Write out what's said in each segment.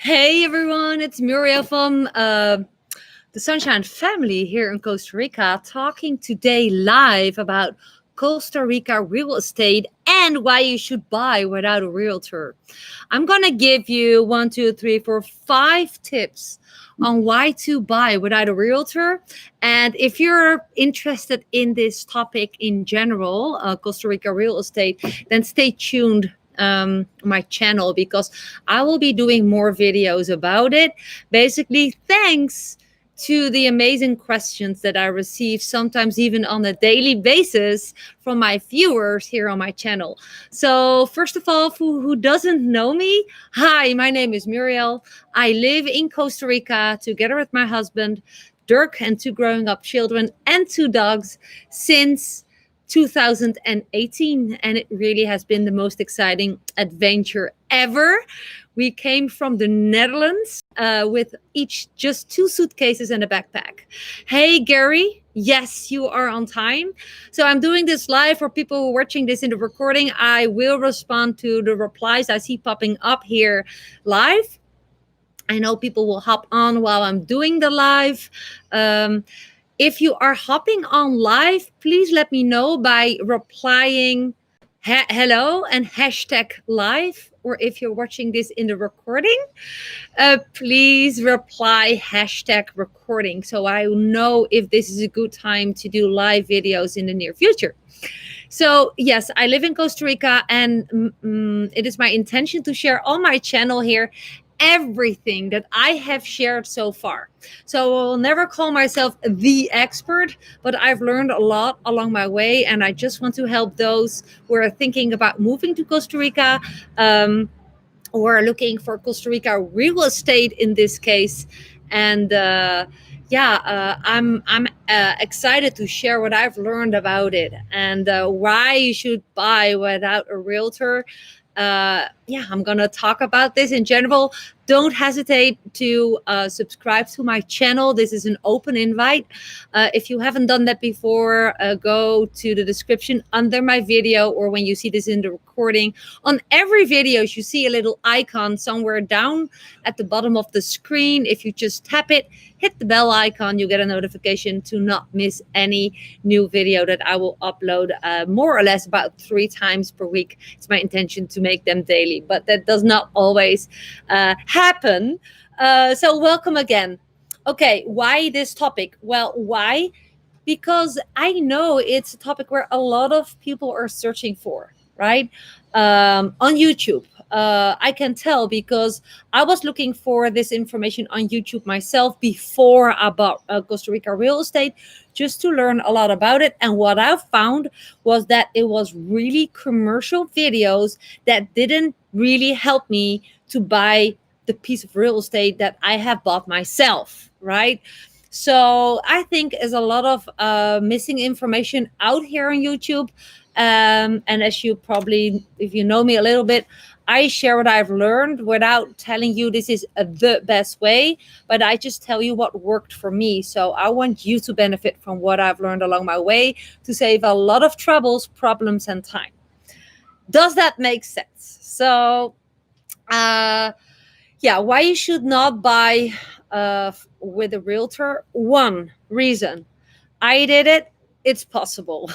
Hey everyone, it's Muriel from the Sunshine Family here in Costa Rica, talking today live about Costa Rica real estate and why you should buy without a realtor. I'm gonna give you 5 tips on why to buy without a realtor. And if you're interested in this topic in general, Costa Rica real estate, then stay tuned my channel because I will be doing more videos about it. Basically, thanks to the amazing questions that I receive, sometimes even on a daily basis from my viewers here on my channel. So, first of all, who doesn't know me, hi, my name is Muriel. I live in Costa Rica together with my husband, Dirk, and 2 growing up children and 2 dogs since 2018, and it really has been the most exciting adventure ever. We came from the Netherlands with each just 2 suitcases and a backpack. Hey, Gary. Yes, you are on time. So I'm doing this live for people who are watching this in the recording. I will respond to the replies I see popping up here live. I know people will hop on while I'm doing the live. If you are hopping on live, please let me know by replying hello and hashtag live. Or if you're watching this in the recording, please reply hashtag recording so I know if this is a good time to do live videos in the near future. So yes, I live in Costa Rica, and it is my intention to share on my channel here everything that I have shared so far. So I will never call myself the expert, but I've learned a lot along my way, and I just want to help those who are thinking about moving to Costa Rica, or are looking for Costa Rica real estate in this case. And I'm excited to share what I've learned about it and why you should buy without a realtor. I'm gonna talk about this in general. Don't hesitate to subscribe to my channel. This is an open invite. If you haven't done that before, go to the description under my video, or when you see this in the recording. On every video, you see a little icon somewhere down at the bottom of the screen. If you just tap it, hit the bell icon, you get a notification to not miss any new video that I will upload more or less about 3 times per week. It's my intention to make them daily, but that does not always happen. So welcome again. Okay, why this topic? Well, why? Because I know it's a topic where a lot of people are searching for, right? On YouTube. I can tell because I was looking for this information on YouTube myself before I bought Costa Rica real estate, just to learn a lot about it. And what I found was that it was really commercial videos that didn't really help me to buy the piece of real estate that I have bought myself, right? So I think there's a lot of missing information out here on YouTube. And as you probably, if you know me a little bit, I share what I've learned without telling you this is the best way, but I just tell you what worked for me. So I want you to benefit from what I've learned along my way to save a lot of troubles, problems, and time. Does that make sense? So, why you should not buy with a realtor? One reason, I did it. It's possible.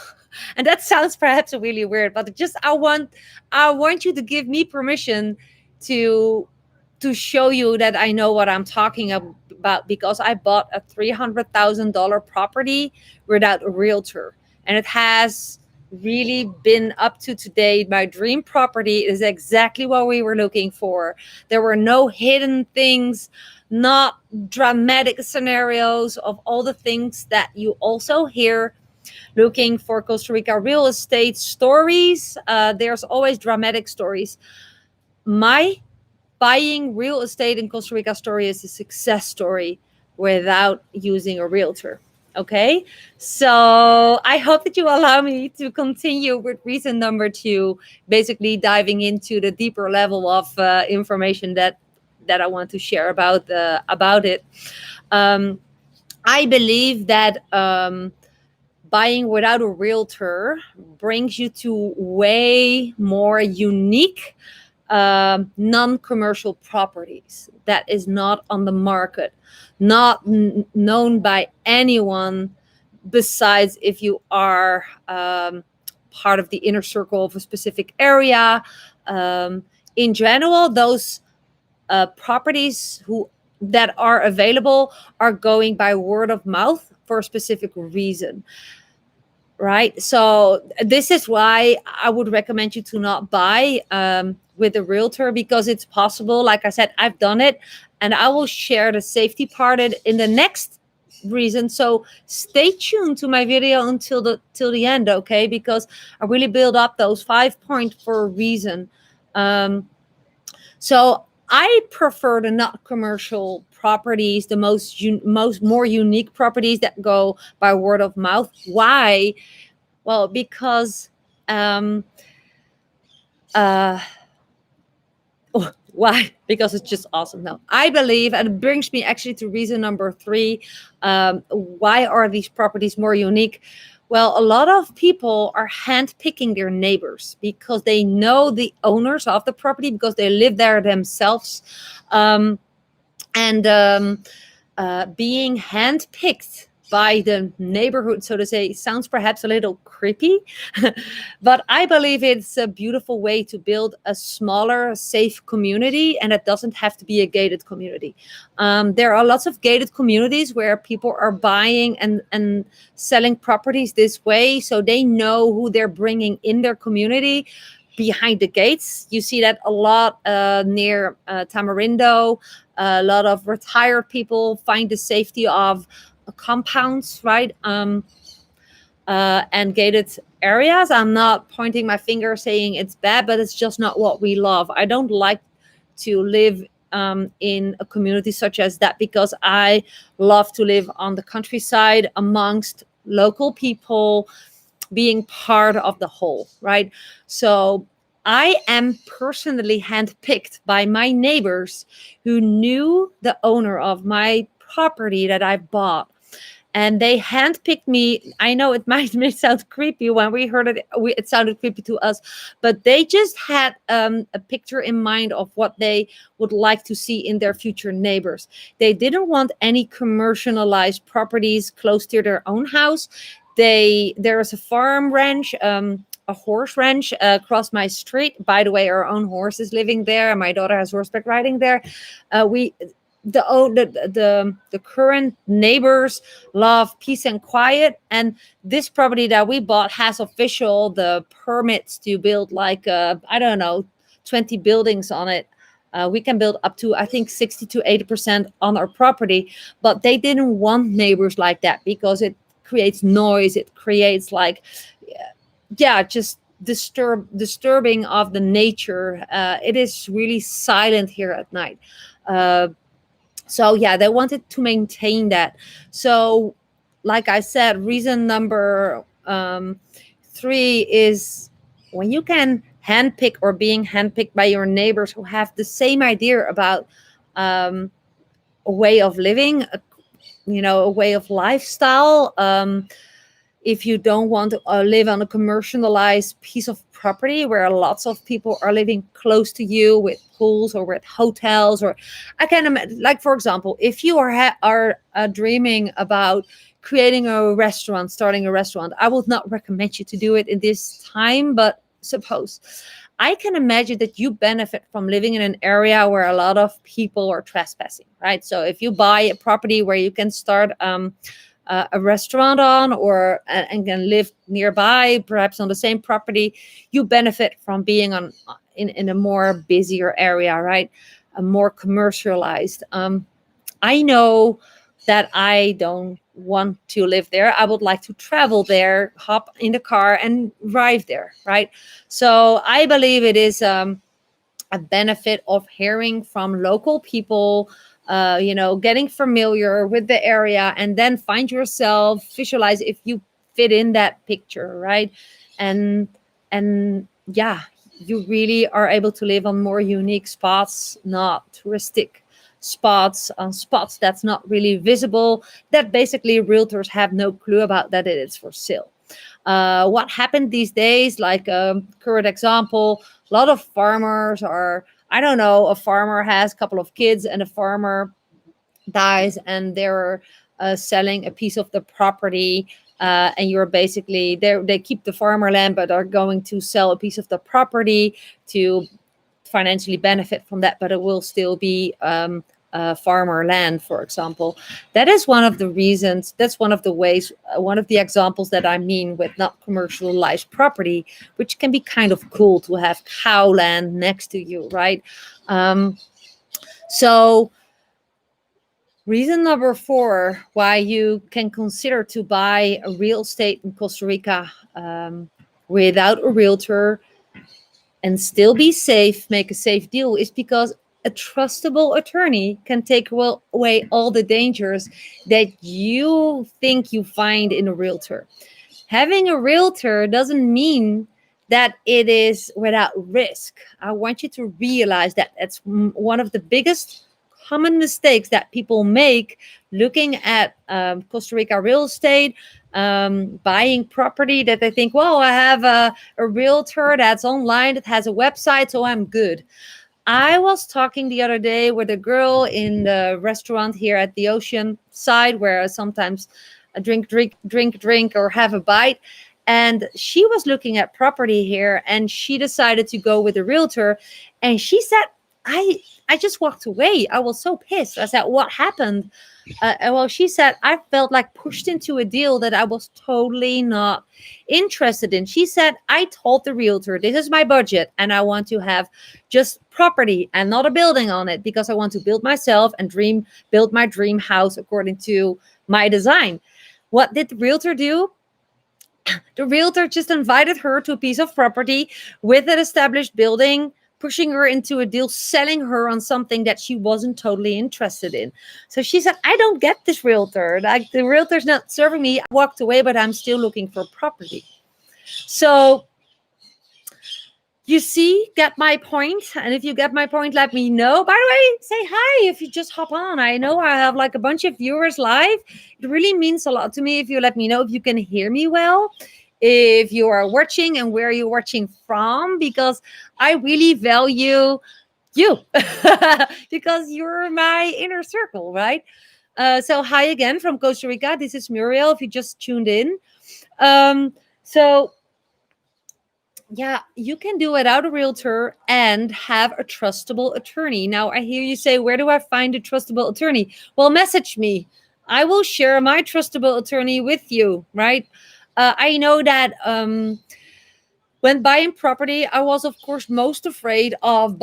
And that sounds perhaps really weird, but just I want you to give me permission to show you that I know what I'm talking about, because I bought a $300,000 property without a realtor, and it has really been up to today my dream property. Is exactly what we were looking for. There were no hidden things, not dramatic scenarios of all the things that you also hear looking for Costa Rica real estate stories. There's always dramatic stories. My buying real estate in Costa Rica story is a success story without using a realtor. Okay, so I hope that you allow me to continue with reason number 2, basically diving into the deeper level of information that I want to share about it. I believe that buying without a realtor brings you to way more unique non-commercial properties that is not on the market, not known by anyone besides if you are part of the inner circle of a specific area. Um, in general, those properties who that are available are going by word of mouth for a specific reason, right? So this is why I would recommend you to not buy with a realtor, because it's possible, like I said, I've done it, and I will share the safety part in the next reason. So stay tuned to my video until the end, okay? Because I really build up those 5 points for a reason. So I prefer the not commercial properties, the most more unique properties that go by word of mouth. Why? Well, because uh, why? Because it's just awesome. No, I believe, and it brings me actually to reason number 3. Why are these properties more unique? Well, a lot of people are handpicking their neighbors because they know the owners of the property, because they live there themselves. And being handpicked by the neighborhood, so to say, sounds perhaps a little creepy, but I believe it's a beautiful way to build a smaller, safe community, and it doesn't have to be a gated community. There are lots of gated communities where people are buying and selling properties this way, so they know who they're bringing in their community behind the gates. You see that a lot near Tamarindo. A lot of retired people find the safety of compounds, right? And gated areas. I'm not pointing my finger saying it's bad, but it's just not what we love. I don't like to live in a community such as that, because I love to live on the countryside amongst local people, being part of the whole, right? So I am personally handpicked by my neighbors who knew the owner of my property that I bought. And they handpicked me. I know it might sound creepy. When we heard it, it sounded creepy to us, but they just had a picture in mind of what they would like to see in their future neighbors. They didn't want any commercialized properties close to their own house. There is a farm ranch, a horse ranch across my street. By the way, our own horse is living there, and my daughter has horseback riding there. We the current neighbors love peace and quiet, and this property that we bought has official the permits to build like I don't know, 20 buildings on it. We can build up to, I think, 60 to 80% on our property, but they didn't want neighbors like that because it creates noise. It creates like, yeah, just disturbing of the nature. It is really silent here at night. So yeah, they wanted to maintain that. So, like I said, reason number 3 is when you can handpick or being handpicked by your neighbors who have the same idea about a way of living, a way of lifestyle. If you don't want to live on a commercialized piece of property where lots of people are living close to you with pools or with hotels, or I can imagine, like, for example, if you are dreaming about creating a restaurant, starting a restaurant, I would not recommend you to do it in this time, but suppose I can imagine that you benefit from living in an area where a lot of people are trespassing, right? So if you buy a property where you can start a restaurant on, or and can live nearby, perhaps on the same property, you benefit from being in a more busier area, right? A more commercialized. I know that I don't want to live there. I would like to travel there, hop in the car and drive there, right? So I believe it is a benefit of hearing from local people, getting familiar with the area, and then find yourself, visualize if you fit in that picture, right? And yeah, you really are able to live on more unique spots, not touristic spots, on spots that's not really visible, that basically realtors have no clue about that it is for sale. What happened these days, like current example, A lot of farmers are, I don't know, a farmer has a couple of kids and a farmer dies and they're selling a piece of the property, and you're basically they keep the farmer land but are going to sell a piece of the property to financially benefit from that, but it will still be farmer land, for example. That is one of the reasons, that's one of the ways, one of the examples that I mean with not commercialized property, which can be kind of cool to have cow land next to you, right? So reason number 4 why you can consider to buy a real estate in Costa Rica without a realtor and still be safe, make a safe deal, is because a trustable attorney can take away all the dangers that you think you find in a realtor. Having a realtor doesn't mean that it is without risk. I want you to realize that that's one of the biggest common mistakes that people make looking at Costa Rica real estate, buying property, that they think, well, I have a realtor that's online, that has a website, so I'm good. I was talking the other day with a girl in the restaurant here at the ocean side, where I sometimes drink, or have a bite. And she was looking at property here, and she decided to go with a realtor. And she said, I just walked away. I was so pissed. I said, what happened? Well, she said, I felt like pushed into a deal that I was totally not interested in. She said, I told the realtor, this is my budget, and I want to have just property and not a building on it, because I want to build myself and build my dream house according to my design. What did the realtor do? The realtor just invited her to a piece of property with an established building, pushing her into a deal, selling her on something that she wasn't totally interested in. So she said, I don't get this realtor. Like, the realtor's not serving me. I walked away, but I'm still looking for property. So you see, get my point. And if you get my point, let me know. By the way, say hi if you just hop on. I know I have like a bunch of viewers live. It really means a lot to me if you let me know if you can hear me well, if you are watching and where you're watching from, because I really value you because you're my inner circle, right? So hi again from Costa Rica. This is Muriel, if you just tuned in. So yeah, you can do it without a realtor and have a trustable attorney. Now, I hear you say, where do I find a trustable attorney? Well, message me. I will share my trustable attorney with you, right? I know that when buying property, I was, of course, most afraid of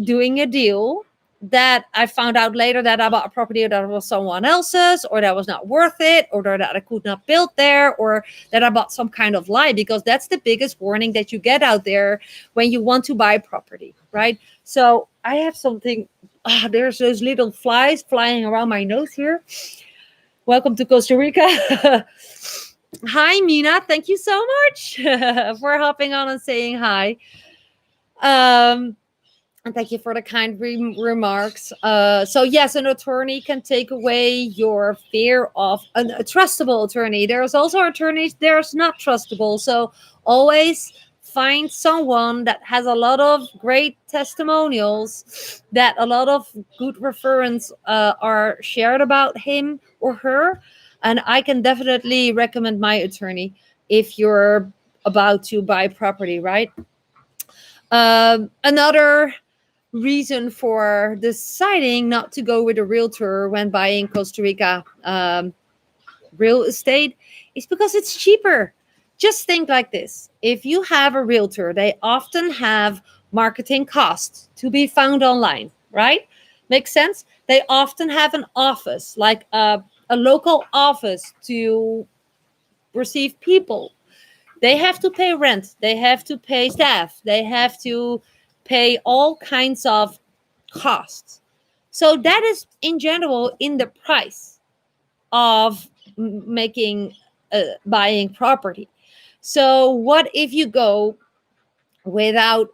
doing a deal that I found out later that I bought a property that was someone else's, or that was not worth it, or that I could not build there, or that I bought some kind of lie, because that's the biggest warning that you get out there when you want to buy property, right? So I have something, there's those little flies flying around my nose here. Welcome to Costa Rica. Hi, Mina. Thank you so much for hopping on and saying hi. And thank you for the kind remarks. So yes, an attorney can take away your fear of a trustable attorney. There's also attorneys there's not trustable. So always find someone that has a lot of great testimonials, that a lot of good reference are shared about him or her. And I can definitely recommend my attorney if you're about to buy property, right? Another reason for deciding not to go with a realtor when buying Costa Rica real estate is because it's cheaper. Just think like this. If you have a realtor, they often have marketing costs to be found online, right? Makes sense? They often have an office, like a local office to receive people. They have to pay rent, they have to pay staff, they have to pay all kinds of costs. So that is in general in the price of making buying property. So what if you go without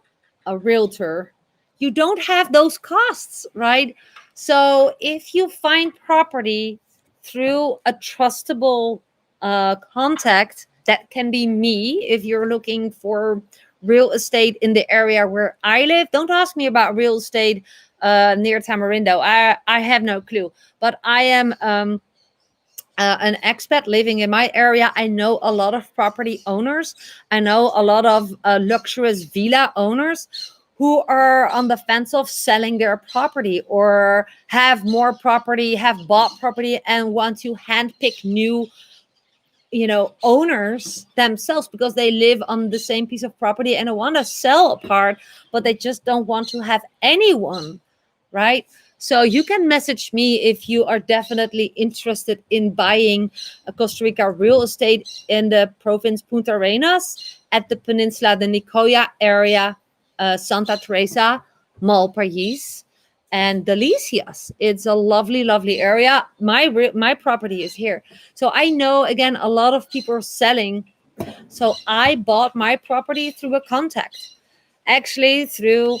a realtor? You don't have those costs, right? So if you find property through a trustable contact, that can be me if you're looking for real estate in the area where I live. Don't ask me about real estate near Tamarindo. I have no clue. But I am an expat living in my area. I know a lot of property owners. I know a lot of luxurious villa owners who are on the fence of selling their property, or have more property, have bought property, and want to handpick new, owners themselves, because they live on the same piece of property and want to sell a part, but they just don't want to have anyone, right? So you can message me if you are definitely interested in buying a Costa Rica real estate in the province Punta Arenas, at the peninsula, the Nicoya area, Santa Teresa, Malpais, and Delicias. It's a lovely, lovely area. My property is here. So I know, again, a lot of people are selling. So I bought my property through a contact, actually through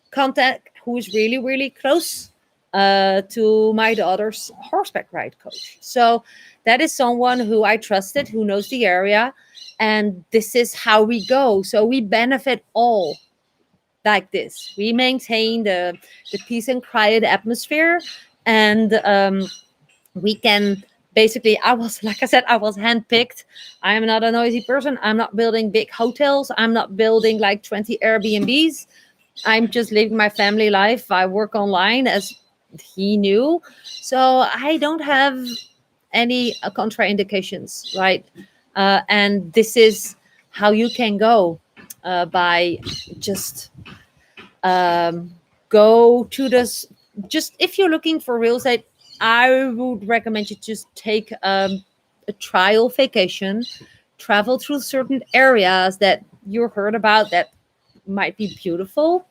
contact who's really, really close to my daughter's horseback ride coach. So that is someone who I trusted, who knows the area. And this is how we go. So we benefit all like this. We maintain the peace and quiet atmosphere. And we can basically, I was, like I said, I was handpicked. I am not a noisy person. I'm not building big hotels. I'm not building like 20 Airbnbs. I'm just living my family life. I work online, as he knew. So I don't have any contraindications, right? And this is how you can go, by just go to this. Just if you're looking for real estate, I would recommend you just take a trial vacation, travel through certain areas that you heard about that might be beautiful,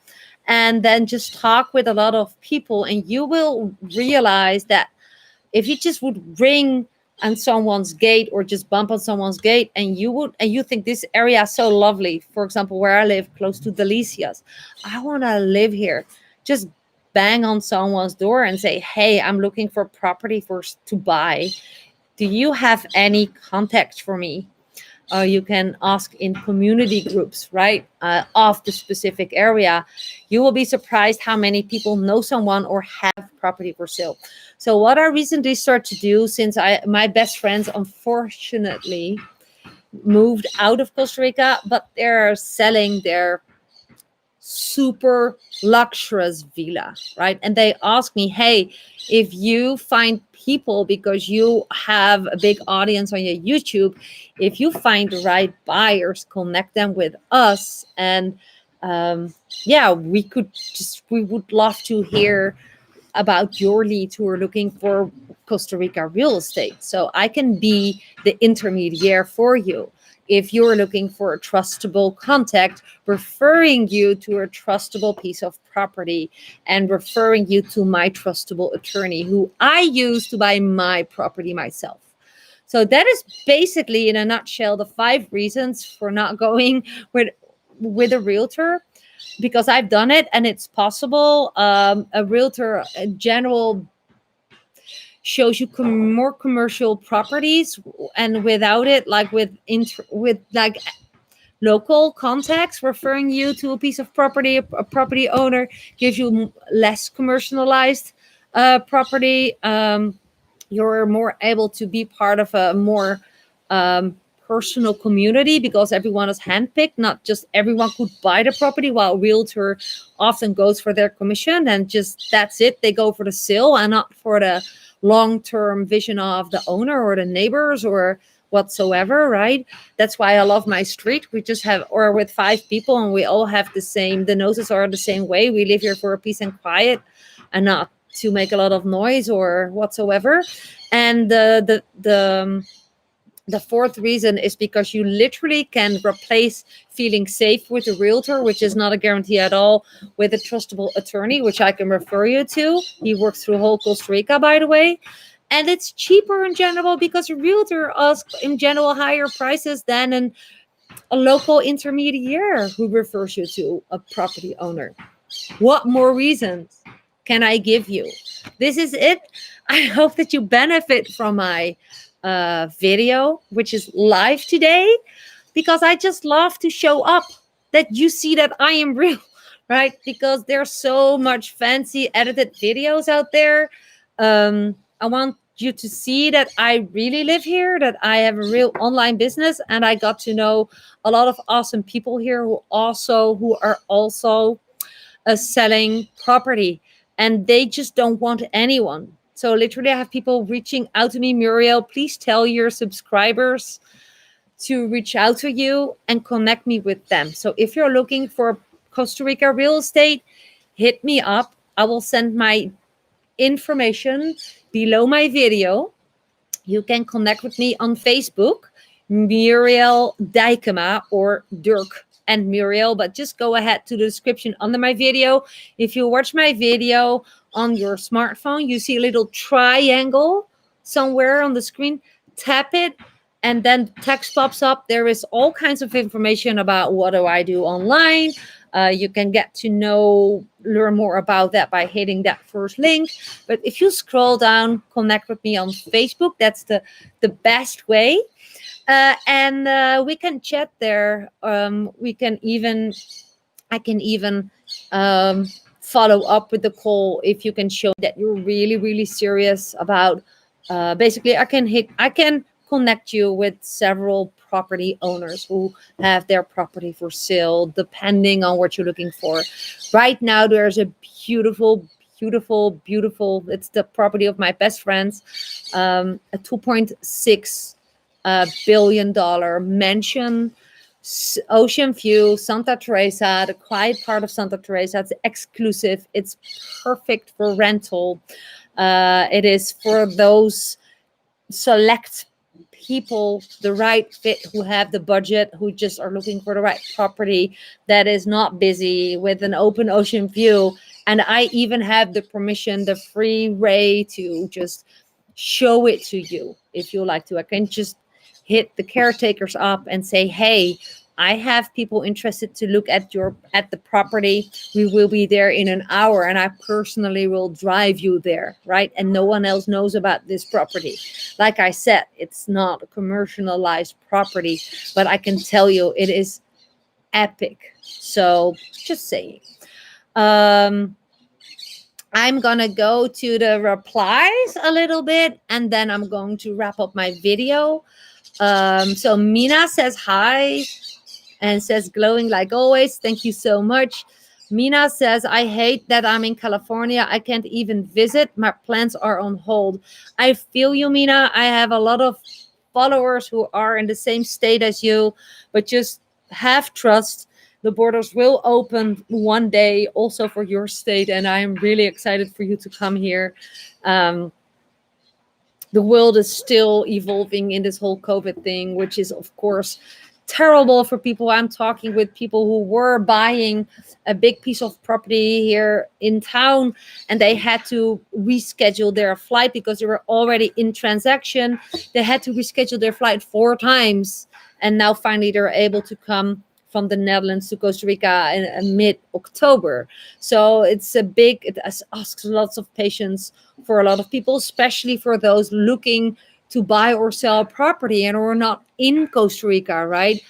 and then just talk with a lot of people, and you will realize that if you just would ring on someone's gate, or just bump on someone's gate, and you think this area is so lovely, for example, where I live close to Delicias, I want to live here, just bang on someone's door and say, hey, I'm looking for property to buy. Do you have any contact for me? You can ask in community groups, right, of the specific area. You will be surprised how many people know someone or have property for sale. So what I recently started to do, since my best friends unfortunately moved out of Costa Rica, but they're selling their super luxurious villa, right? And they ask me, hey, if you find people, because you have a big audience on your YouTube, if you find the right buyers, connect them with us. And yeah, we would love to hear about your leads who are looking for Costa Rica real estate. So I can be the intermediary for you. If you're looking for a trustable contact, referring you to a trustable piece of property, and referring you to my trustable attorney who I use to buy my property myself. So that is basically, in a nutshell, the 5 reasons for not going with a realtor, because I've done it and it's possible. A realtor in general shows you more commercial properties, and without it, like with like local contacts referring you to a piece of property, a property owner gives you less commercialized property. You're more able to be part of a more personal community, because everyone is handpicked. Not just everyone could buy the property, while realtor often goes for their commission and just that's it. They go for the sale and not for the long-term vision of the owner or the neighbors or whatsoever, right? That's why I love my street. We just have, or with 5 people, and we all have the noses are the same way. We live here for peace and quiet, and not to make a lot of noise or whatsoever. And the 4th reason is because you literally can replace feeling safe with a realtor, which is not a guarantee at all, with a trustable attorney, which I can refer you to. He works through whole Costa Rica, by the way. And it's cheaper in general, because a realtor asks in general higher prices than a local intermediary who refers you to a property owner. What more reasons can I give you? This is it. I hope that you benefit from my video, which is live today, because I just love to show up that you see that I am real, right? Because there's so much fancy edited videos out there. I want you to see that I really live here, that I have a real online business, and I got to know a lot of awesome people here who are also selling property, and they just don't want anyone. So literally, I have people reaching out to me, Muriel, please tell your subscribers to reach out to you and connect me with them. So if you're looking for Costa Rica real estate, hit me up. I will send my information below my video. You can connect with me on Facebook, Muriel Dijkema, or Dirk and Muriel, but just go ahead to the description under my video. If you watch my video on your smartphone, you see a little triangle somewhere on the screen. Tap it, and then text pops up. There is all kinds of information about what do I do online. You can get to learn more about that by hitting that first link. But if you scroll down, connect with me on Facebook. That's the best way. And we can chat there. I can even follow up with the call if you can show that you're really, really serious about. Basically, I can connect you with several property owners who have their property for sale, depending on what you're looking for. Right now, there's a beautiful, beautiful, beautiful. It's the property of my best friends, a 2.6 billion-dollar mansion, ocean view, Santa Teresa, the quiet part of Santa Teresa. It's exclusive. It's perfect for rental. It is for those select people, the right fit, who have the budget, who just are looking for the right property that is not busy, with an open ocean view. And I even have the permission, the free way to just show it to you if you like to. I can just hit the caretakers up and say, hey, I have people interested to look at the property. We will be there in an hour, and I personally will drive you there, right? And no one else knows about this property. Like I said, it's not a commercialized property, but I can tell you it is epic. So just saying. I'm gonna go to the replies a little bit, and then I'm going to wrap up my video. So Mina says hi and says glowing like always. Thank you so much. Mina says, I hate that I'm in California. I can't even visit. My plans are on hold. I feel you, Mina. I have a lot of followers who are in the same state as you, but just have trust. The borders will open one day also for your state, and I am really excited for you to come here. The world is still evolving in this whole COVID thing, which is, of course, terrible for people. I'm talking with people who were buying a big piece of property here in town, and they had to reschedule their flight because they were already in transaction. They had to reschedule their flight 4 times, and now finally they're able to come from the Netherlands to Costa Rica in mid-October. So it asks lots of patience for a lot of people, especially for those looking to buy or sell a property and are not in Costa Rica, right?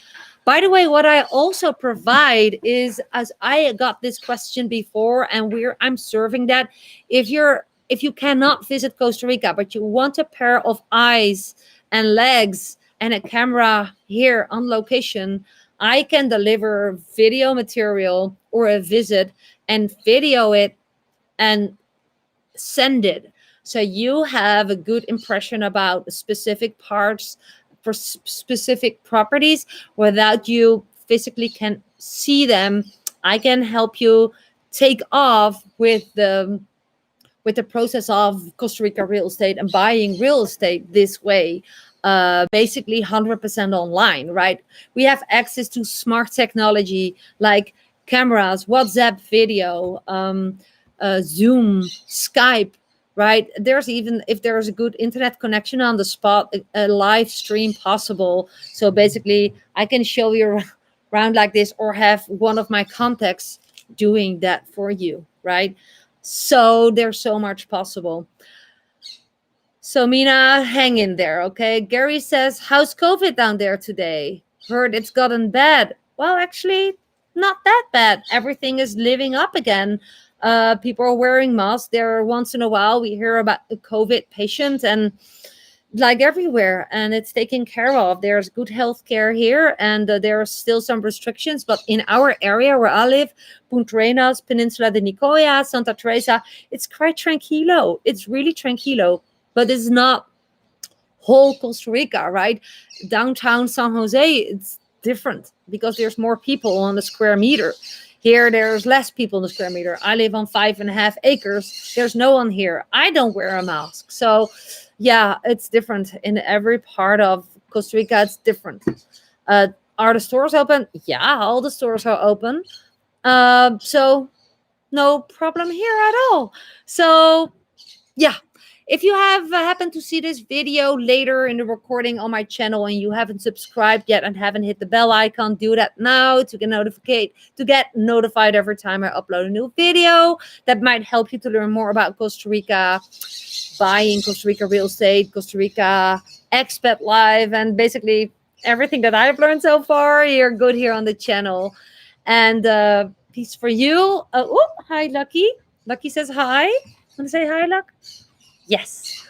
By the way, what I also provide is, as I got this question before, and I'm serving that. If you cannot visit Costa Rica, but you want a pair of eyes and legs and a camera here on location, I can deliver video material or a visit and video it and send it. So you have a good impression about specific parts for specific properties without you physically can see them. I can help you take off with the process of Costa Rica real estate and buying real estate this way. Basically 100% online, right? We have access to smart technology like cameras, WhatsApp video, Zoom, Skype, right? There's even, if there's a good internet connection on the spot, a live stream possible. So basically, I can show you around like this, or have one of my contacts doing that for you, right? So there's so much possible. So Mina, hang in there, okay? Gary says, how's COVID down there today? Heard it's gotten bad. Well, actually, not that bad. Everything is living up again. People are wearing masks. There, once in a while, we hear about a COVID patient, and like everywhere, and it's taken care of. There's good health care here, and there are still some restrictions, but in our area where I live, Punta Arenas, Peninsula de Nicoya, Santa Teresa, it's quite tranquilo. It's really tranquilo, but it's not whole Costa Rica, right? Downtown San Jose, it's different because there's more people on the square meter. Here, there's less people on the square meter. I live on 5.5 acres. There's no one here. I don't wear a mask. So, yeah, it's different in every part of Costa Rica. It's different. Are the stores open? Yeah, all the stores are open. So, no problem here at all. So, yeah, if you have happened to see this video later in the recording on my channel and you haven't subscribed yet and haven't hit the bell icon, do that now to get notified every time I upload a new video. That might help you to learn more about Costa Rica, buying Costa Rica real estate, Costa Rica expat life, and basically everything that I've learned so far. You're good here on the channel. And peace for you. Oh, hi, Lucky. Lucky says hi. Want to say hi, Luck? Yes.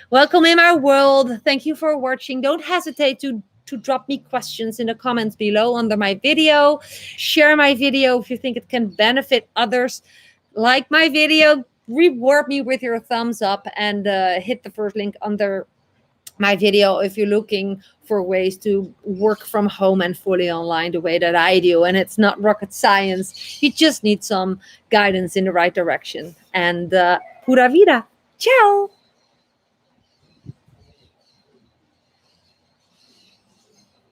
Welcome in my world. Thank you for watching. Don't hesitate to drop me questions in the comments below under my video. Share my video if you think it can benefit others. Like my video, reward me with your thumbs up, and hit the first link under my video if you're looking for ways to work from home and fully online the way that I do. And it's not rocket science. You just need some guidance in the right direction. And pura vida. Ciao.